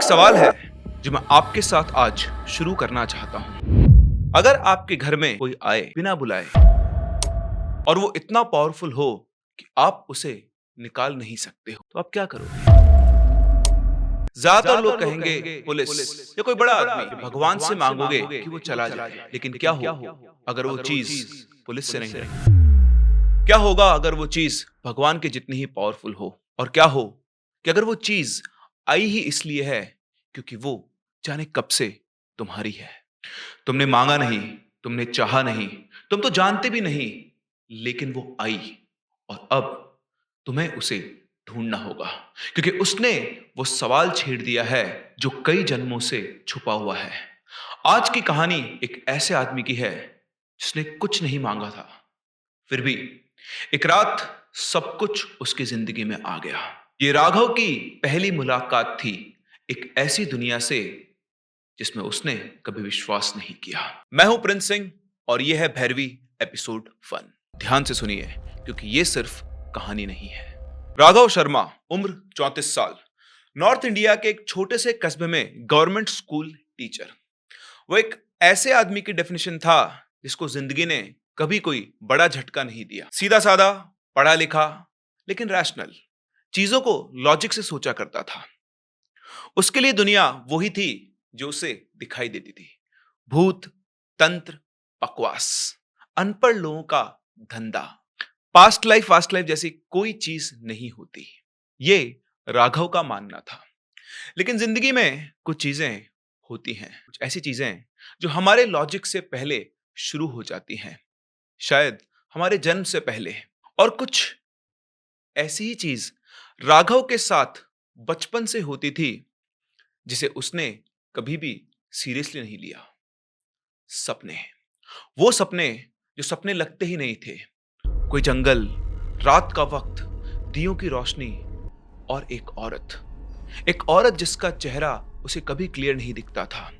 सवाल है जो मैं आपके साथ आज शुरू करना चाहता हूं। अगर आपके घर में कोई आए बिना बुलाए और वो इतना पावरफुल हो कि आप उसे निकाल नहीं सकते हो, तो आप क्या करोगे? ज्यादातर लोग कहेंगे पुलिस या कोई बड़ा आदमी। भगवान से मांगोगे कि वो चला जाए, लेकिन क्या हो अगर वो चीज पुलिस से नहीं रही? क्या होगा अगर वो चीज भगवान के जितनी ही पावरफुल हो? और क्या हो कि अगर वो चीज आई ही इसलिए है क्योंकि वो जाने कब से तुम्हारी है? तुमने मांगा नहीं, तुमने चाहा नहीं, तुम तो जानते भी नहीं, लेकिन वो आई और अब तुम्हें उसे ढूंढना होगा, क्योंकि उसने वो सवाल छेड़ दिया है जो कई जन्मों से छुपा हुआ है। आज की कहानी एक ऐसे आदमी की है जिसने कुछ नहीं मांगा था, फिर भी एक रात सब कुछ उसकी जिंदगी में आ गया। ये राघव की पहली मुलाकात थी एक ऐसी दुनिया से जिसमें उसने कभी विश्वास नहीं किया। मैं हूं प्रिंस सिंह और यह है भैरवी एपिसोड 1। ध्यान से सुनिए, क्योंकि यह सिर्फ कहानी नहीं है। राघव शर्मा, उम्र 34 साल, नॉर्थ इंडिया के एक छोटे से कस्बे में गवर्नमेंट स्कूल टीचर। वो एक ऐसे आदमी की डेफिनेशन था जिसको जिंदगी ने कभी कोई बड़ा झटका नहीं दिया। सीधा साधा, पढ़ा लिखा, लेकिन रैशनल, चीजों को लॉजिक से सोचा करता था। उसके लिए दुनिया वही थी जो उसे दिखाई देती थी। भूत, तंत्र, बकवास, अनपढ़ लोगों का धंधा, पास्ट लाइफ वास्ट लाइफ जैसी कोई चीज नहीं होती, ये राघव का मानना था। लेकिन जिंदगी में कुछ चीजें होती हैं, कुछ ऐसी चीजें जो हमारे लॉजिक से पहले शुरू हो जाती हैं, शायद हमारे जन्म से पहले। और कुछ ऐसी ही चीज राघव के साथ बचपन से होती थी जिसे उसने कभी भी सीरियसली नहीं लिया। सपने, वो सपने जो सपने लगते ही नहीं थे। कोई जंगल, रात का वक्त, दियों की रोशनी और एक औरत जिसका चेहरा उसे कभी क्लियर नहीं दिखता था।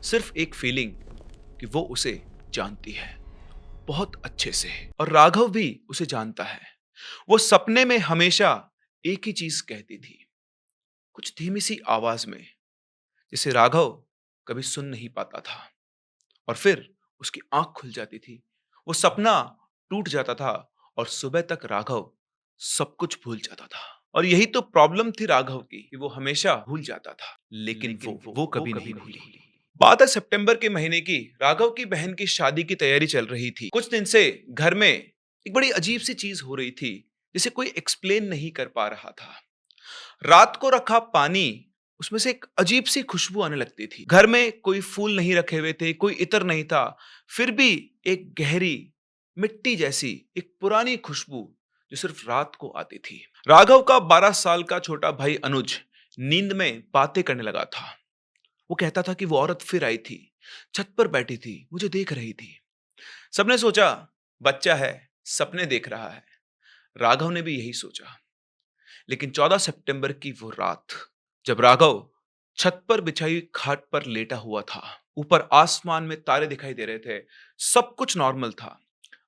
सिर्फ एक फीलिंग कि वो उसे जानती है बहुत अच्छे से, और राघव भी उसे जानता है। वो सपने में हमेशा एक ही चीज कहती थी, कुछ धीमी सी आवाज में, जिसे राघव कभी सुन नहीं पाता था। और फिर उसकी आंख खुल जाती थी, वो सपना टूट जाता था और सुबह तक राघव सब कुछ भूल जाता था। और यही तो प्रॉब्लम थी राघव की, कि वो हमेशा भूल जाता था, लेकिन वो कभी नहीं भूली। बात है सितंबर के महीने की। राघव की बहन की शादी की तैयारी चल रही थी। कुछ दिन से घर में एक बड़ी अजीब सी चीज हो रही थी जिसे कोई एक्सप्लेन नहीं कर पा रहा था। रात को रखा पानी, उसमें से एक अजीब सी खुशबू आने लगती थी। घर में कोई फूल नहीं रखे हुए थे, कोई इत्र नहीं था, फिर भी एक गहरी मिट्टी जैसी एक पुरानी खुशबू जो सिर्फ रात को आती थी। राघव का 12 साल का छोटा भाई अनुज नींद में बातें करने लगा था। वो कहता था कि वो औरत फिर आई थी, छत पर बैठी थी, मुझे देख रही थी। सबने सोचा बच्चा है, सपने देख रहा है। राघव ने भी यही सोचा। लेकिन 14 सितंबर की वो रात, जब राघव छत पर बिछाई खाट पर लेटा हुआ था, ऊपर आसमान में तारे दिखाई दे रहे थे, सब कुछ नॉर्मल था।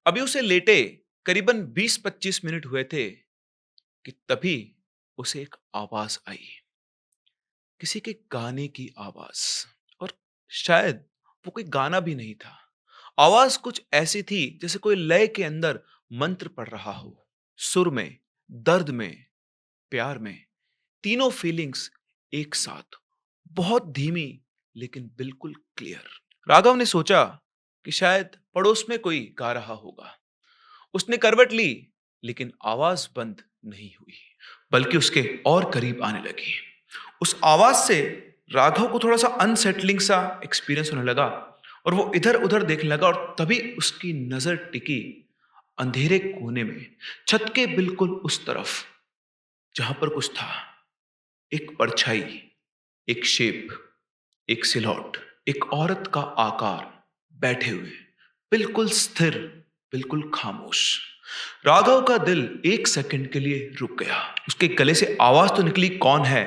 अभी उसे लेटे करीबन 20-25 मिनट हुए थे कि तभी उसे एक आवाज आई, किसी के गाने की आवाज। और शायद वो कोई गाना भी नहीं था। आवाज कुछ ऐसी थी जैसे कोई लय के अंदर मंत्र पढ़ रहा हो, सुर में, दर्द में, प्यार में, तीनों फीलिंग्स एक साथ, बहुत धीमी लेकिन बिल्कुल क्लियर। राघव ने सोचा कि शायद पड़ोस में कोई गा रहा होगा। उसने करवट ली, लेकिन आवाज बंद नहीं हुई, बल्कि उसके और करीब आने लगी। उस आवाज से राघव को थोड़ा सा अनसेटलिंग सा एक्सपीरियंस होने लगा और वो इधर उधर देखने लगा। और तभी उसकी नजर टिकी अंधेरे कोने में, छत के बिल्कुल उस तरफ जहां पर कुछ था। एक परछाई, एक शेप, एक सिलौट, एक औरत का आकार, बैठे हुए, बिल्कुल स्थिर, बिल्कुल खामोश। राघव का दिल एक सेकंड के लिए रुक गया। उसके गले से आवाज तो निकली कौन है,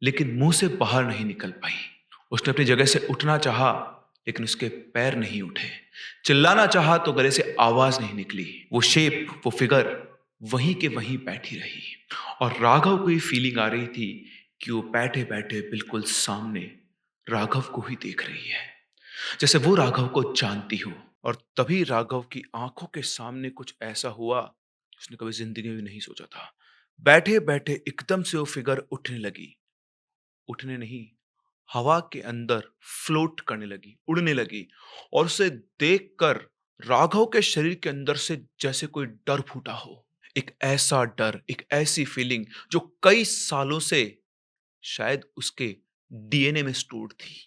लेकिन मुंह से बाहर नहीं निकल पाई। उसने अपनी जगह से उठना चाहा, लेकिन उसके पैर नहीं उठे। चिल्लाना चाहा तो गले से आवाज नहीं निकली। वो शेप, वो फिगर वहीं के वहीं बैठी रही। और राघव को ये फीलिंग आ रही थी कि वो बैठे बैठे बिल्कुल सामने राघव को ही देख रही है, जैसे वो राघव को जानती हो। और तभी राघव की आंखों के सामने कुछ ऐसा हुआ उसने कभी जिंदगी में भी नहीं सोचा था। बैठे बैठे एकदम से वो फिगर उठने लगी, उठने नहीं, हवा के अंदर फ्लोट करने लगी, उड़ने लगी। और उसे देखकर राघव के शरीर के अंदर से जैसे कोई डर फूटा हो। एक ऐसा डर, एक ऐसी फीलिंग जो कई सालों से शायद उसके डीएनए में स्टोर्ड थी।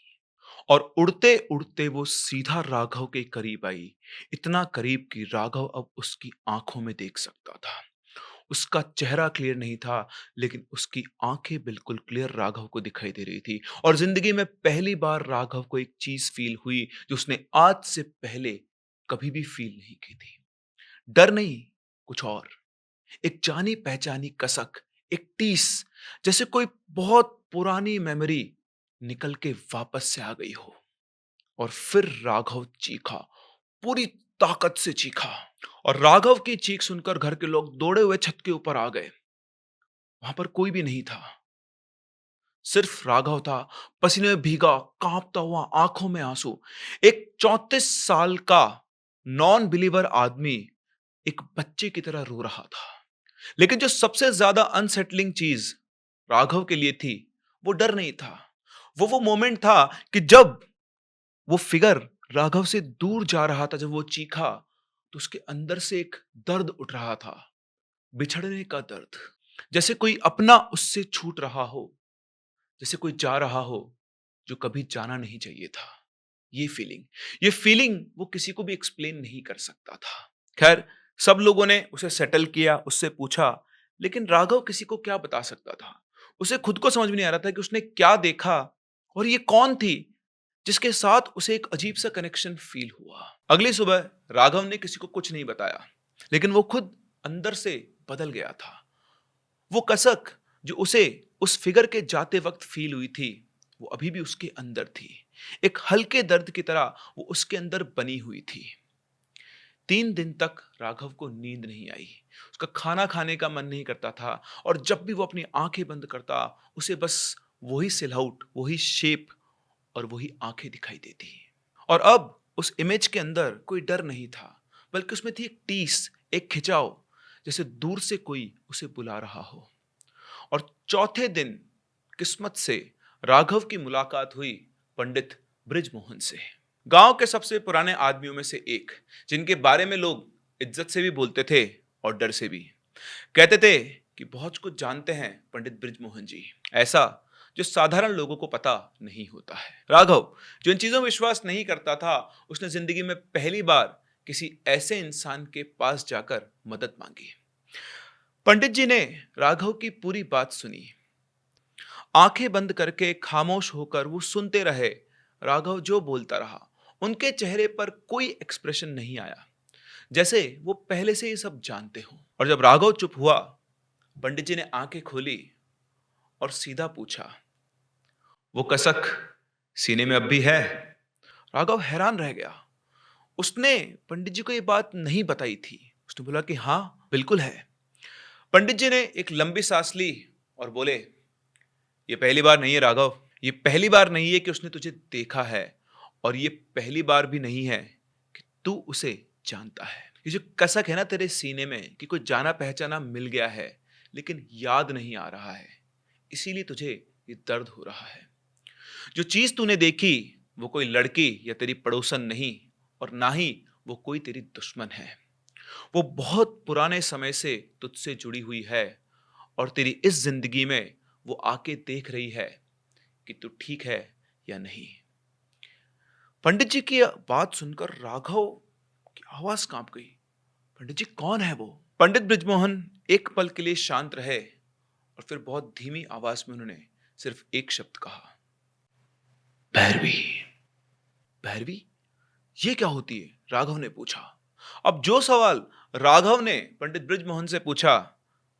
और उड़ते उड़ते वो सीधा राघव के करीब आई, इतना करीब कि राघव अब उसकी आंखों में देख सकता था। उसका चेहरा क्लियर नहीं था, लेकिन उसकी आंखें बिल्कुल क्लियर राघव को दिखाई दे रही थी। और जिंदगी में पहली बार राघव को एक चीज फील हुई जो उसने आज से पहले कभी भी फील नहीं की थी। डर नहीं, कुछ और, एक जानी पहचानी कसक, एक टीस, जैसे कोई बहुत पुरानी मेमोरी निकल के वापस से आ गई हो। और फिर राघव चीखा, पूरी ताकत से चीखा। और राघव की चीख सुनकर घर के लोग दौड़े हुए छत के ऊपर आ गए। वहां पर कोई भी नहीं था, सिर्फ राघव था, पसीने में भीगा, कांपता हुआ, आंखों में आंसू। एक 34 साल का नॉन बिलीवर आदमी एक बच्चे की तरह रो रहा था। लेकिन जो सबसे ज्यादा अनसेटलिंग चीज राघव के लिए थी, वो डर नहीं था। वो मोमेंट था कि जब वो फिगर राघव से दूर जा रहा था, जब वो चीखा, तो उसके अंदर से एक दर्द उठ रहा था, बिछड़ने का दर्द। जैसे कोई अपना उससे छूट रहा हो, जैसे कोई जा रहा हो जो कभी जाना नहीं चाहिए था। ये फीलिंग वो किसी को भी एक्सप्लेन नहीं कर सकता था। खैर, सब लोगों ने उसे सेटल किया, उससे पूछा, लेकिन राघव किसी को क्या बता सकता था। उसे खुद को समझ में नहीं आ रहा था कि उसने क्या देखा और ये कौन थी जिसके साथ उसे एक अजीब सा कनेक्शन फील हुआ। अगली सुबह राघव ने किसी को कुछ नहीं बताया, लेकिन वो खुद अंदर से बदल गया था। वो कसक जो उसे उस फिगर के जाते वक्त फील हुई थी, वो अभी भी उसके अंदर थी। एक हल्के दर्द की तरह वो उसके अंदर बनी हुई थी। 3 दिन तक राघव को नींद नहीं आई, उसका खाना खाने का मन नहीं करता था। और जब भी वो अपनी आंखें बंद करता, उसे बस वही सिलहाउट, वही शेप और वही आंखें दिखाई देती। और अब उस इमेज के अंदर कोई डर नहीं था, बल्कि उसमें थी एक टीस, एक खिंचाव, जैसे दूर से कोई उसे बुला रहा हो। और चौथे दिन किस्मत से राघव की मुलाकात हुई पंडित बृजमोहन से, गांव के सबसे पुराने आदमियों में से एक, जिनके बारे में लोग इज्जत से भी बोलते थे और डर से भी। कहते थे कि बहुत कुछ जानते हैं पंडित बृजमोहन जी, ऐसा जो साधारण लोगों को पता नहीं होता है। राघव, जो इन चीजों में विश्वास नहीं करता था, उसने जिंदगी में पहली बार किसी ऐसे इंसान के पास जाकर मदद मांगी। पंडित जी ने राघव की पूरी बात सुनी, आंखें बंद करके खामोश होकर वो सुनते रहे। राघव जो बोलता रहा, उनके चेहरे पर कोई एक्सप्रेशन नहीं आया, जैसे वो पहले से ही सब जानते हो। और जब राघव चुप हुआ, पंडित जी ने आंखें खोली और सीधा पूछा, वो कसक सीने में अब भी है? राघव हैरान रह गया। उसने पंडित जी को ये बात नहीं बताई थी। उसने बोला कि हाँ, बिल्कुल है। पंडित जी ने एक लंबी सांस ली और बोले, ये पहली बार नहीं है राघव, ये पहली बार नहीं है कि उसने तुझे देखा है, और ये पहली बार भी नहीं है कि तू उसे जानता है। ये जो कसक है ना तेरे सीने में, कि कोई जाना पहचाना मिल गया है लेकिन याद नहीं आ रहा है, इसीलिए तुझे ये दर्द हो रहा है। जो चीज तूने देखी वो कोई लड़की या तेरी पड़ोसन नहीं, और ना ही वो कोई तेरी दुश्मन है। वो बहुत पुराने समय से तुझसे जुड़ी हुई है, और तेरी इस जिंदगी में वो आके देख रही है कि तू ठीक है या नहीं। पंडित जी की बात सुनकर राघव की आवाज कांप गई। पंडित जी कौन है वो? पंडित बृजमोहन एक पल के लिए शांत रहे, और फिर बहुत धीमी आवाज में उन्होंने सिर्फ एक शब्द कहा, भैरवी। भैरवी, ये क्या होती है? राघव ने पूछा। अब जो सवाल राघव ने पंडित बृजमोहन से पूछा,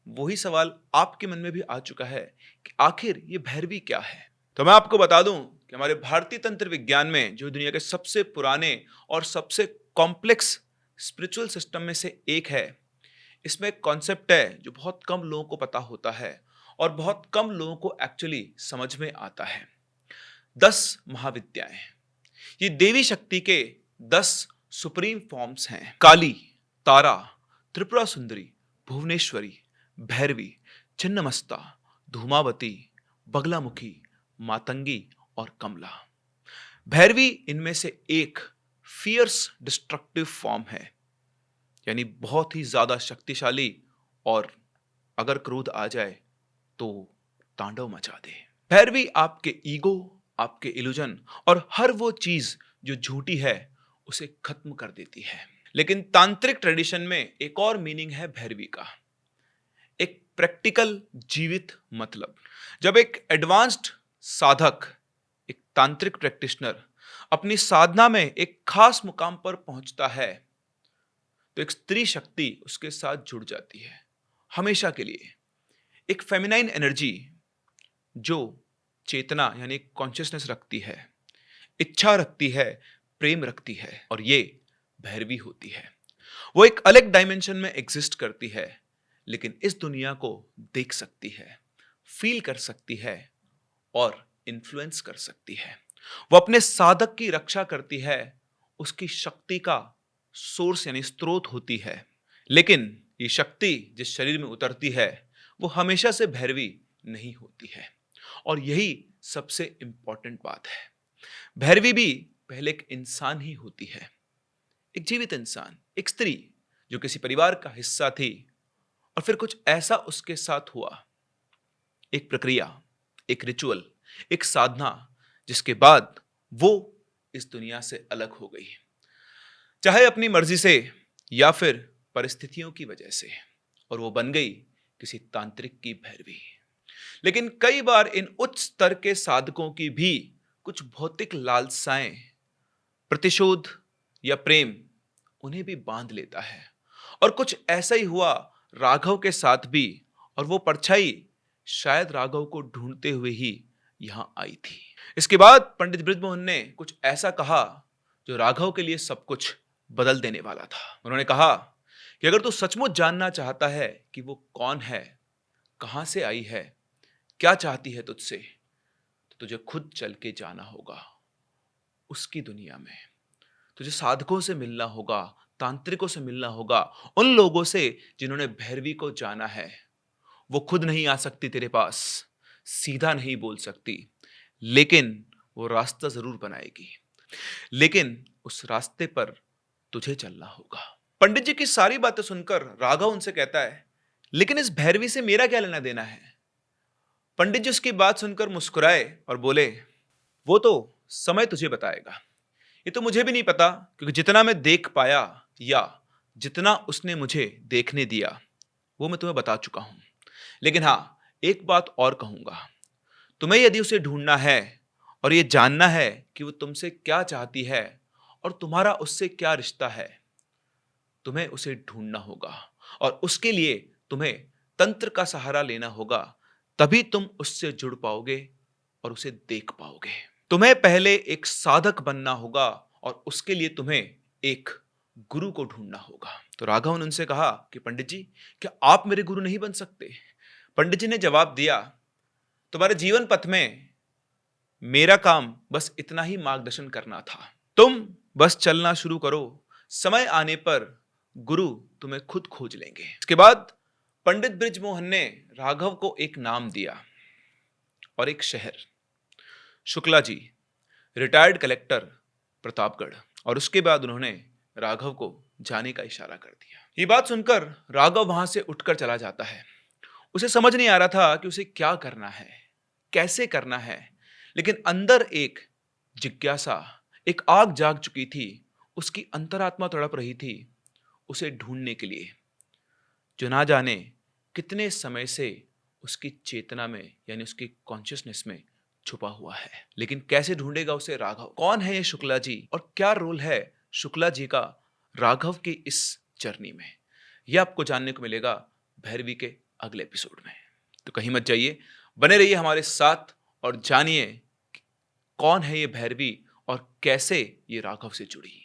वही सवाल आपके मन में भी आ चुका है कि आखिर ये भैरवी क्या है। तो मैं आपको बता दूं कि हमारे भारतीय तंत्र विज्ञान में, जो दुनिया के सबसे पुराने और सबसे कॉम्प्लेक्स स्पिरिचुअल सिस्टम में से एक है, इसमें एक कॉन्सेप्ट है जो बहुत कम लोगों को पता होता है, और बहुत कम लोगों को एक्चुअली समझ में आता है। 10 महाविद्याएं, ये देवी शक्ति के 10 सुप्रीम फॉर्म्स हैं। काली, तारा, त्रिपुरा सुंदरी, भुवनेश्वरी, भैरवी, छिन्नमस्ता, धूमावती, बगलामुखी, मातंगी और कमला। भैरवी इनमें से एक फियर्स डिस्ट्रक्टिव फॉर्म है, यानी बहुत ही ज्यादा शक्तिशाली, और अगर क्रोध आ जाए तो तांडव मचा दे। भैरवी आपके ईगो, आपके इल्यूजन और हर वो चीज जो झूठी है उसे खत्म कर देती है। लेकिन तांत्रिक ट्रेडिशन में एक और मीनिंग है भैरवी का, एक प्रैक्टिकल जीवित मतलब। जब एक एडवांस्ड साधक, एक तांत्रिक प्रैक्टिशनर अपनी साधना में एक खास मुकाम पर पहुंचता है तो एक स्त्री शक्ति उसके साथ जुड़ जाती है हमेशा के लिए। एक फेमिनाइन एनर्जी जो चेतना यानी कॉन्शियसनेस रखती है, इच्छा रखती है, प्रेम रखती है, और ये भैरवी होती है। वो एक अलग डायमेंशन में एग्जिस्ट करती है, लेकिन इस दुनिया को देख सकती है, फील कर सकती है और इन्फ्लुएंस कर सकती है। वो अपने साधक की रक्षा करती है, उसकी शक्ति का सोर्स यानी स्रोत होती है। लेकिन ये शक्ति जिस शरीर में उतरती है वो हमेशा से भैरवी नहीं होती है, और यही सबसे इंपॉर्टेंट बात है। भैरवी भी पहले एक इंसान ही होती है, एक जीवित इंसान, एक स्त्री जो किसी परिवार का हिस्सा थी, और फिर कुछ ऐसा उसके साथ हुआ, एक प्रक्रिया, एक रिचुअल, एक साधना, जिसके बाद वो इस दुनिया से अलग हो गई, चाहे अपनी मर्जी से या फिर परिस्थितियों की वजह से, और वो बन गई किसी तांत्रिक की भैरवी। लेकिन कई बार इन उच्च स्तर के साधकों की भी कुछ भौतिक लालसाएं, प्रतिशोध या प्रेम उन्हें भी बांध लेता है, और कुछ ऐसा ही हुआ राघव के साथ भी, और वो परछाई शायद राघव को ढूंढते हुए ही यहां आई थी। इसके बाद पंडित बृजमोहन ने कुछ ऐसा कहा जो राघव के लिए सब कुछ बदल देने वाला था। उन्होंने कहा कि अगर तू सचमुच जानना चाहता है कि वो कौन है, कहां से आई है, क्या चाहती है तुझसे, तो तुझे खुद चल के जाना होगा उसकी दुनिया में। तुझे साधकों से मिलना होगा, तांत्रिकों से मिलना होगा, उन लोगों से जिन्होंने भैरवी को जाना है। वो खुद नहीं आ सकती तेरे पास, सीधा नहीं बोल सकती, लेकिन वो रास्ता जरूर बनाएगी। लेकिन उस रास्ते पर तुझे चलना होगा। पंडित जी की सारी बातें सुनकर राघव उनसे कहता है, लेकिन इस भैरवी से मेरा क्या लेना देना है? पंडित जी उसकी बात सुनकर मुस्कुराए और बोले, वो तो समय तुझे बताएगा, ये तो मुझे भी नहीं पता, क्योंकि जितना मैं देख पाया या जितना उसने मुझे देखने दिया वो मैं तुम्हें बता चुका हूं। लेकिन हाँ, एक बात और कहूंगा, तुम्हें यदि उसे ढूंढना है और ये जानना है कि वो तुमसे क्या चाहती है और तुम्हारा उससे क्या रिश्ता है, तुम्हें उसे ढूंढना होगा, और उसके लिए तुम्हें तंत्र का सहारा लेना होगा। तभी तुम उससे जुड़ पाओगे और उसे देख पाओगे। तुम्हें पहले एक साधक बनना होगा, और उसके लिए तुम्हें एक गुरु को ढूंढना होगा। तो राघव ने उनसे कहा कि पंडित जी, क्या आप मेरे गुरु नहीं बन सकते? पंडित जी ने जवाब दिया, तुम्हारे जीवन पथ में मेरा काम बस इतना ही मार्गदर्शन करना था। तुम बस चलना शुरू करो, समय आने पर गुरु तुम्हें खुद खोज लेंगे। इसके बाद पंडित बृजमोहन ने राघव को एक नाम दिया और एक शहर, शुक्ला जी, रिटायर्ड कलेक्टर, प्रतापगढ़, और उसके बाद उन्होंने राघव को जाने का इशारा कर दिया। ये बात सुनकर राघव वहां से उठकर चला जाता है। उसे समझ नहीं आ रहा था कि उसे क्या करना है, कैसे करना है, लेकिन अंदर एक जिज्ञासा, एक आग जाग चुकी थी। उसकी अंतरात्मा तड़प रही थी उसे ढूंढने के लिए, जो ना जाने कितने समय से उसकी चेतना में यानी उसकी कॉन्शियसनेस में छुपा हुआ है। लेकिन कैसे ढूंढेगा उसे राघव? कौन है ये शुक्ला जी और क्या रोल है शुक्ला जी का राघव की इस जर्नी में? यह आपको जानने को मिलेगा भैरवी के अगले एपिसोड में। तो कहीं मत जाइए, बने रहिए हमारे साथ और जानिए कौन है ये भैरवी और कैसे ये राघव से जुड़ी।